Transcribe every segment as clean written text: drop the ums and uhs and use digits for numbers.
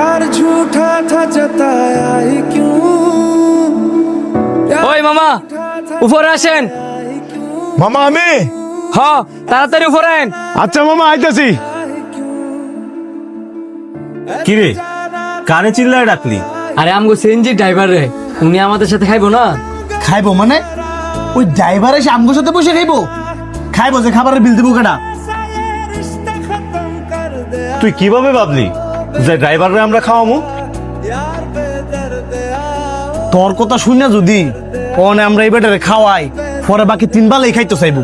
प्यार झूठा था जताया ही क्यों ওই মামা উপরে আসেন। মামা আমি হ্যাঁ তাড়াতাড়ি উপরে আইন। আচ্ছা মামা আইতাছি। কিরে কানে চিল্লায় ডাকলি? আরে আমগো সিএনজি ড্রাইভার রে, উনি আমাদের সাথে খাইবো না? খাইবো মানে ওই ড্রাইভার এসে আমগোর সাথে বসে খাইবো? খাইবো যে খাবারের বিল দেবো কেডা? তুই কিভাবে ভাবলি যে ড্রাইভাররা আমরা খাওয়ামু? তোর কথা শুনে যদি পনে আমরা এই বেটারে খাওয়াই, পরে বাকি 3 বেলাই খাইতে চাইবো।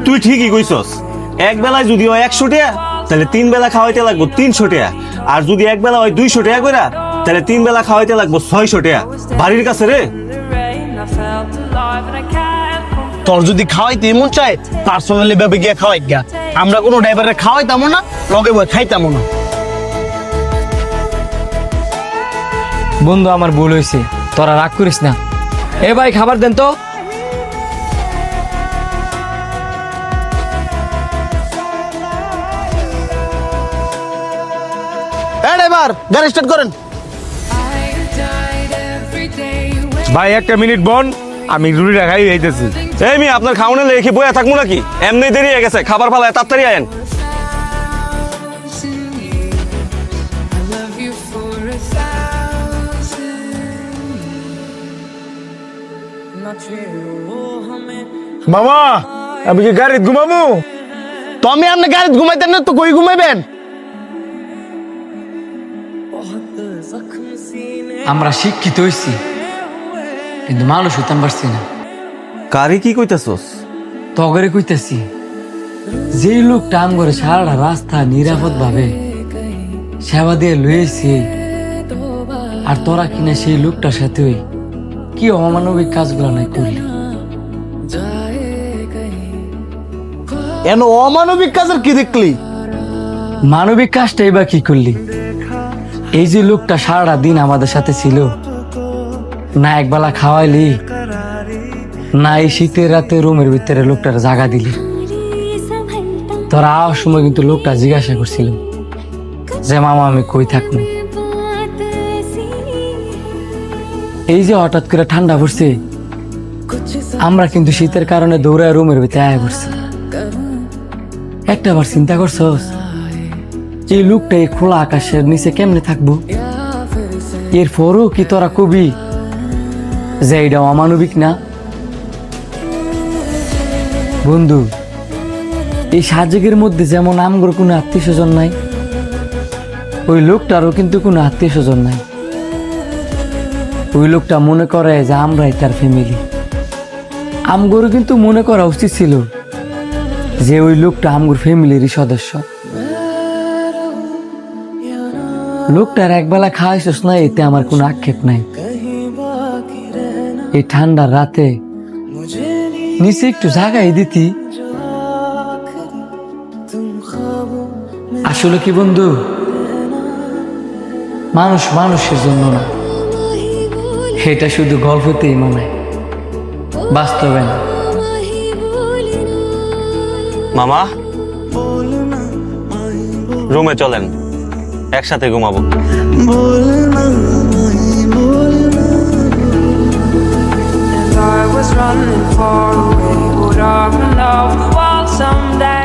তুই ঠিকই কইছস, এক বেলায় যদি হয় 100 টাকা তাহলে 3 বেলা খাওয়াইতে লাগবো 300 টাকা, আর যদি এক বেলা হয় 200 টাকা কইরা তাহলে 3 বেলা খাওয়াইতে লাগবো 600 টাকা। বাড়ির কাছে রে। তোর যদি খাওয়াইতে মন চায় পার্সোনালি ভাবে গিয়ে খাওয়াই গা, আমরা কোনো ড্রাইভারে খাওয়াইতাম না, লগে বই খাইতাম না। বন্ধু আমার ভুল হয়েছে, তোরা রাগ করিস না। এ ভাই খাবার দেন তো। ড্রাইভার গাড়ি স্টার্ট করেন। ভাই একটা মিনিট বন, আমি রুটি রাখাই হইতেছি। এই মি আপনার খাওয়ানো লেখে বইয়া থাকবো নাকি? এমনি দেরি হয়ে গেছে, খাবার ফালায় তাড়াতাড়ি আয়েন। মামা আমি কি গাড়ি ঘুমাবো? তো আমি আপনার গাড়ি ঘুমাইতেন না তো কই ঘুমাইবেন? আমরা শিক্ষিত হইছি কিন্তু মানুষ হইতাম পারছি না। কারি কি কইতাছস? তগরে কইতেছি, যেই লোকটা আম করে সারাটা রাস্তা নিরাপদ ভাবে সেবা দিয়ে লইয়েছি, আর তোরা কিনা সেই লোকটার সাথে ওই কি অমানবিক কাজগুলো নাই করলি। এন অমানবিক কাজের কি দেখলি? মানবিক কাজটাই বা কি করলি? এই যে লোকটা সারাটা দিন আমাদের সাথে ছিল, না একবেলা খাওয়াইলি, না এই শীতের রাতে রুমের ভিতরে লোকটার জায়গা দিলি। তোরা আওয়ার সময় কিন্তু লোকটা জিজ্ঞাসা করছিল যে মামা আমি কই থাকবো। এই যে হঠাৎ করে ঠান্ডা পড়ছে, আমরা কিন্তু শীতের কারণে দৌড়ায় রুমের ভিতরে আয়া পড়ছি। একটা বার চিন্তা করছস এই লোকটা এই খোলা আকাশের নিচে কেমনে থাকবো? এরপরও কি তোরা কবি যে এটা অমানবিক না? বন্ধু, এই সাজেকের মধ্যে যেমন আমগর কোনো আত্মীয় স্বজন নাই, ওই লোকটারও কিন্তু কোনো আত্মীয় স্বজন নাই। ওই লোকটা মনে করে যে আমরাই তার ফ্যামিলি। আমগরও কিন্তু মনে করা উচিত ছিল যে ওই লোকটা আমগর ফ্যামিলিরই সদস্য। লোকটার একবেলা খাওয়াইছস না, এতে আমার কোনো আক্ষেপ নাই। এই ঠান্ডার রাতে নিচে একটু জায়গায় দিতি। আসলে কি বন্ধু, মানুষ মানুষের জন্য না, এটা শুধু গল্পতেই মানায়, বাস্তবে না। মামা রুমে চলেন, একসাথে ঘুমাবো। I was running far away, would I run off the wall someday?